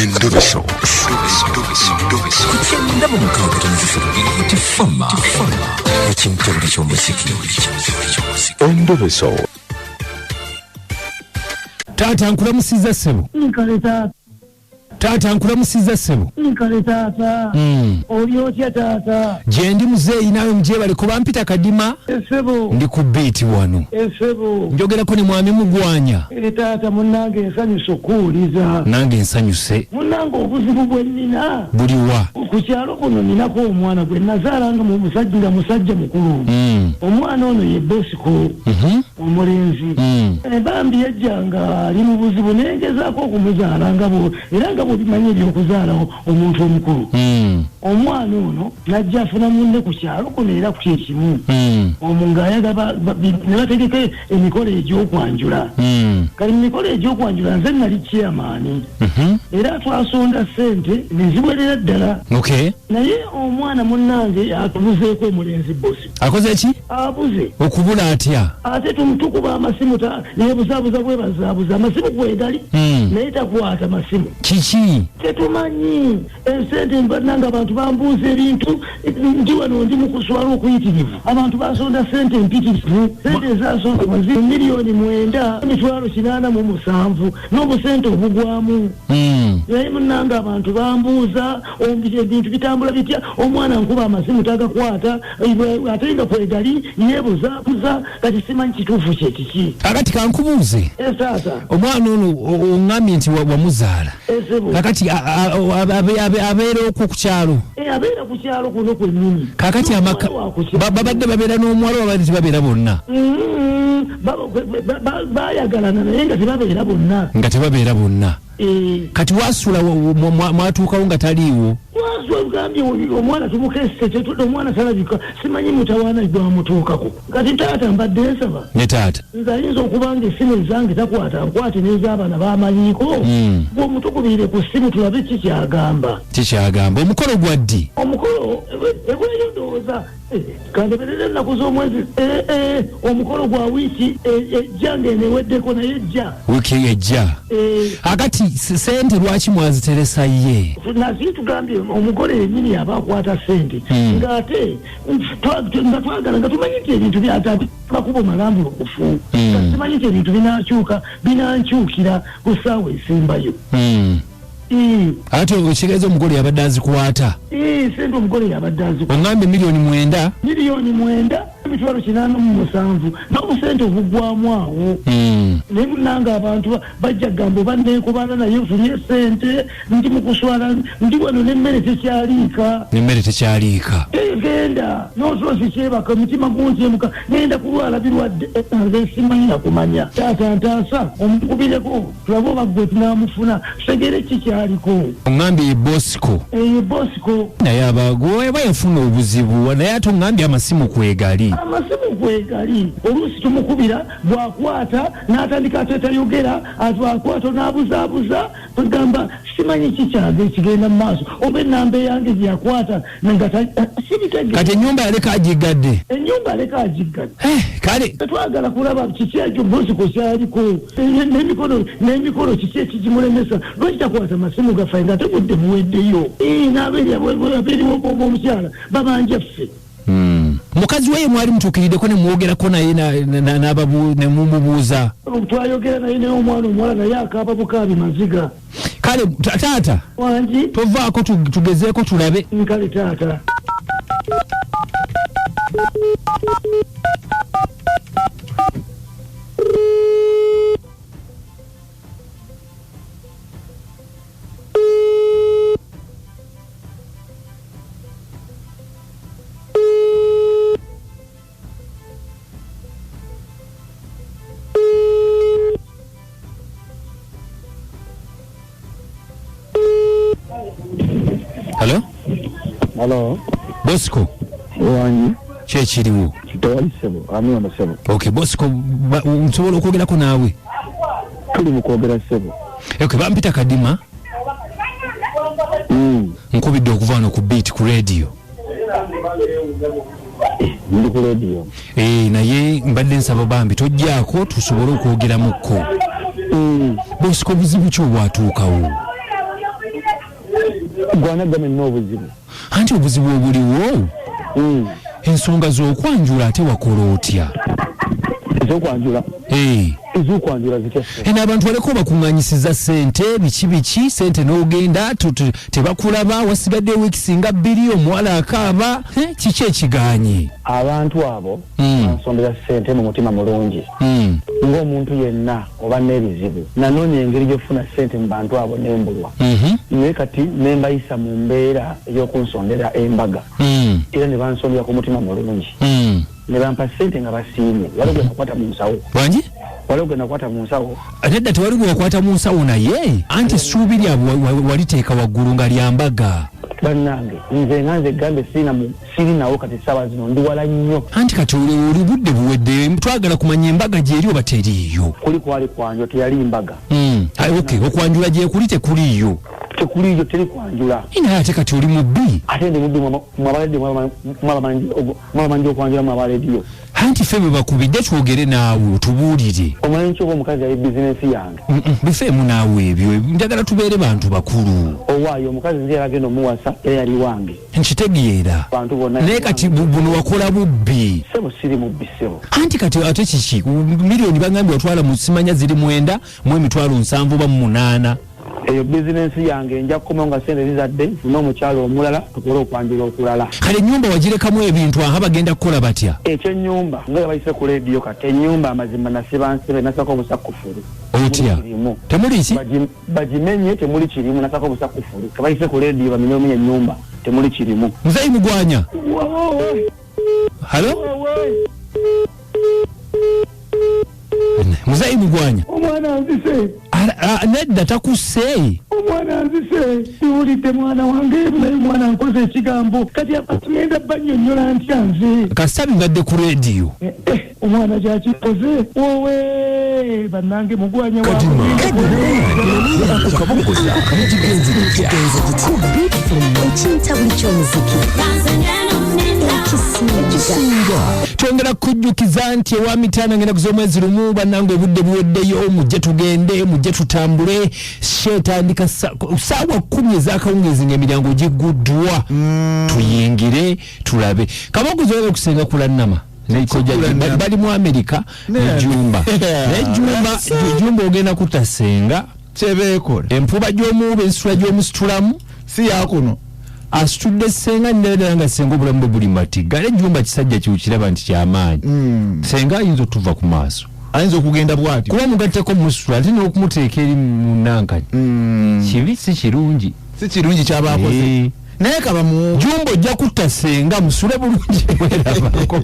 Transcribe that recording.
Endobeso. Kugenda mu mukaaga tifama ekintu eky'omuziki. Endobeso. Taata nkulamusiza ssebo. Taata nkulamusiza ssebo. Nkale taata. Oli otya taata? Gye ndi muzeeyi nawe mujeebale kuba mpita kadima. Essebo. Ndi ku beat wano. Essebo. Njogerako ne mwami mugwanya. Taata munnange ensanyusa okuwuliza. Nange nsanyuse. Munnange obuzibu bwe nnina. Buli wa. Ku kyalo kuno ninako omwana gwe nazaalanga mu musajja mukulu. Omwana ono ye Bosco. Omulenzi. Bambi yajjanga ali mu buzibu nengezaako okumuzaala nga bo era nga bobimanyi ebyokuzaala omuntu omukulu. Omwana ono najja afuna munne ku kyalo kuno era ku kyekimu. Omwo ng'ayagala ne bategeka emikolo egy'okwanjula. Kali mu mikolo egy'okwanjula nze nali chairman. Era twasonda ssente ne ziwerera ddala. Naye omwana munnange atubuzeeko omulenzi Bosco. Akoze ki? Abuze. Okubula atya? Ate tumutukuba amasimu yeebuzaabuza bwebazaabuza amasimu gwegali naye takwata masimu. Kiki? Tetumanyi ensente mbannanga abantu bambuuza ebintu ndi wano ndi mu kuswala okuyitirivu. Abantu basonda ssente mpitirivu. Ssente ezasondebwa zi miliyoni 9,887 n'obusente obugwamu. Naye munnanga abantu bambuuza ebintu bitambula bitya, omwana nkuba amasimu tagakwata ate nga kwegali yeebuzaabuza kati simanyi kituufu kye kiki. Akati kankubuuze. Taata. Omwana ono oŋŋambye nti wamuzaala. Kakati abeera okwo ku kyalo. Abeera ku kyalo kuno kwennyini. Kakati amaka babadde babeera n'omuwala babadde tebabeera bonna. Baayagalana naye nga tebabeera bonna. Nga tebabeera bonna. Kati wasula mwatuukawo nga taliiwo. Gambye omwana tumukese omwana talabika simanyi mutawaana gwamutuukako. Kati taata mbadde nsaba. Ne taata. Nze ayinza okuba nga essimu ezange takwata nkwate n'ez'abaana b'amanyiiko. Bw'omutukubire ku ssimu tulabe kikyagamba. Kikyagamba. Omukolo gwa ddi? Omukolo egweyo ndowooza kandeberera ennaku z'omwezi omukolo gwa wiiki ejjange neweddeko naye ejja. Wiiki ejja. Akati ssente lwaki mwaziteresa ye? Nazitugambye omugole yennyini aba akwata ssente ng'ate nga twagala nga tumanyi nti ebintu bakuba omalambula okufu. Simanyi nti ebintu binankyukira ku ssaawa esembayo. Ate ekitegeeza omugole yabadde azikwata. Sente omugole yabadde azikwata. Oŋŋambye miliyoni 9. Miliyoni 9,887 n'obusente obugwamu awo. Naye munnanga abantu bajja gamba banneekobana naye nfunye ssente ndi mu kuswala ndi wano n'emmere tekyaliika. N'emmere tekyaliika. Genda n'osoosi kyebaka omutima guntyemuka ngenda kulwala birwadde nze simanyi nakumanya. Taata ntaasa omukubireko tulabe oba gwe tunaamufuna tutegere kikyaliko. Oŋŋambye ye Bosco. Bosco. Naye aba yafuna obuzibu naye ate oŋŋambye amasimu kwegali. Amasimu kwegali oluusi tumukubira bw'akwata n'atandika atetayogera atwakwata n'abuzaabuza tugamba simanyi kikyaga ekigenda mu maaso oba ennamba eyange gyakwata sibitege. Kati ennyumba yaleka agigadde. Ennyumba aleka agigadde. Kale tetwagala kulaba kiki ekyo Bosco kyaliko n'emikolo kiki ekigimulemesa lwaki takwata amasimu gaffe nga tegudde muweddeyo n'abeeriwo omukyala babanja ffe. Mukazi we mwali mutuukiriddeko ne mwogerako naye ne mumubuuza. Twayogera naye naye omuwala naye akaaba bukaabi maziga. Kale taata wangi tovaako tugezeeko tulabe. Kale taata. Hello. Bosco. Wanyi. Kyekiriwo. Tewali ssebo. Ani ono ssebo. Okay, Bosco nsobola okwogerako naawe? Tuli mu kwogera ssebo. Okay, bampita kadima. Nkubidde okuva wano ku beat ku radio. Ndi ku radio. Naye mbadde nsaba bambi tojjaako tusobole okwogeramukko. Bosco buzibu ki obwatuukawo? gwanagame n'obuzibu anti obuzibu obuliwo ensonga z'okwanjula ate wakola otya ez'okwanjula ez'okwanjula zitya eno abantu baleko bakuŋŋanyisiza ssente biki ssente n'ogenda tebakulaba wasigadde wiiki singa 2 omuwala akaaba kiki ekiganye abantu abo bansondera ssente mu mutima mulungi ng'omuntu yenna oba n'ebizibu nanoonya engeri gy'ofuna ssente mu bantu abo n'embulwa naye kati nembayisa mu mbeera ey'okunsondera embaga era ne bansondera ku mutima mulungi ne bampa ssente nga basiimye waliwo gwe nakwata mu nsawo wangi waliwo gwe nakwata mu nsawo nedda tewali gwe wakwata mu nsawo naye anti essuubi lyabwe waliteeka waggulu nga lyambaga bannange nze gambe sirinawo kati essaawa zino ndi wala nnyo anti kati oli budde buwedde twagala kumanya embaga gyeri oba teriiyo kuli kwali kwanjula teyali mbaga okay okwanjula gyekuli tekuliiyo tekuliiyo teri kwanjula naye ate kati oli mubbi ate ndi mubbi mwabaledde mwabamanyi okwanjula mwabalediyo anti ffe bwe bakubidde twogere naawe otubuulire omanyi nki oba omukazi yali bizinensi yange bifeemu naawe ebyo njagala tubeere bantu bakulu owaayo omukazi nzi yalagenda omuwasa era yali wange nkitegeera bantu bonna naye kati buno wakola bubbi sebo siri mubbi sebo anti kati ate kiki miliyoni bagambye watwala mu simanya ziri 9 mu emitwalo 7 oba 8 eyo bizinensi yange nja kukomawo nga sente zizadde nfune omukyalo omulala tukole okwanjula okulala kale ennyumba wagirekamu ebintu aha bagenda kukola batya ekyennyumba nga bayise ku leediyo kati ennyumba amazima nasibansebe nasaka obusakufulu otya temuli ki bagimenye temuli kirimu nasaka obusakufulu kabayise ku leediyo bamenye ennyumba temuli kirimu muzeyi mugwanya halo muzeyi mugwanya omwana nzise nedda takusse omwana nzise siwulidde mwana wange naye mwana nkoze ekigambo kati atugenda bannyonnyola ntya nze kasita bingadde ku leediyo omwana kyakikoze wowe bannange mugwanya akabogoza kigenze kitya ekintabuli ky'omuziki twongera kujjukiza nti ewa mitaana ngenda kuz'omwezi lumu bannange obudde buweddeyo mujje tugende mujje tutambule shetandika saawa 10 ez'akawungeezi ng'emiryango giguddwa tuyingire tulabe kabogoza oba okusenga kulannama bali mu Amerika nejumba ogenda kutasenga kyebeekola empuba gy'omuwuba ensitula gy'omusitulamu si yakuno asitudde senga nnera nga senga obulamu bwe buli matiga nejumba kisajja kiwukiraba nti kyamaanyi senga ayinza otuva ku maaso ayinza okugenda bwati kuba mugatteko musitula ate n'okumuteeka eri munankani kibi si kirungi kyabaakoze naye kaba mu jumba ojja kutta senga musule bulungi werabako